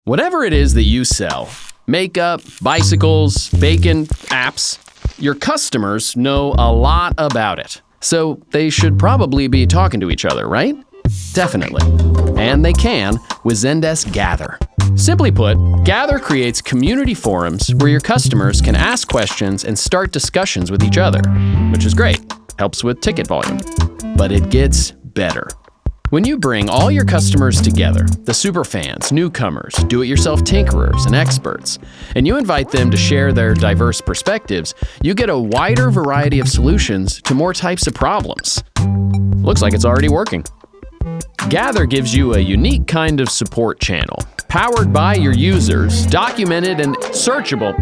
Whatever it is that you sell, makeup, bicycles, bacon, apps, your customers know a lot about it. So they should probably be talking to each other, right? Definitely. And they can with Zendesk Gather. Simply put, Gather creates community forums where your customers can ask questions and start discussions with each other, which is great. Helps with ticket volume. But it gets better. When you bring all your customers together, the superfans, newcomers, do-it-yourself tinkerers, and experts, and you invite them to share their diverse perspectives, you get a wider variety of solutions to more types of problems. Looks like it's already working. Gather gives you a unique kind of support channel, powered by your users, documented and searchable.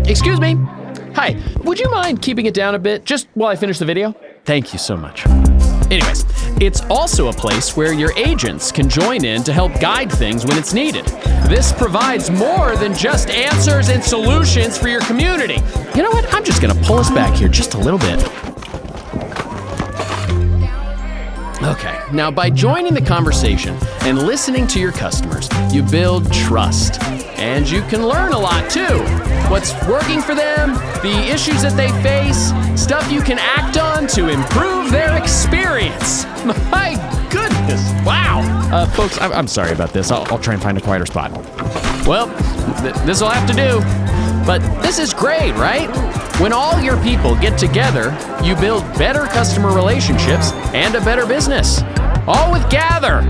Excuse me. Hi, would you mind keeping it down a bit, just while I finish the video? Thank you so much. Anyways, it's also a place where your agents can join in to help guide things when it's needed. This provides more than just answers and solutions for your community. You know what? I'm just gonna pull us back here just a little bit. Okay, now by joining the conversation and listening to your customers, you build trust. And you can learn a lot too. What's working for them, the issues that they face, stuff you can act on to improve their experience. My goodness, wow. Folks, I'm sorry about this. I'll try and find a quieter spot. Well, this'll have to do. But this is great, right? When all your people get together, you build better customer relationships and a better business. All with Gather.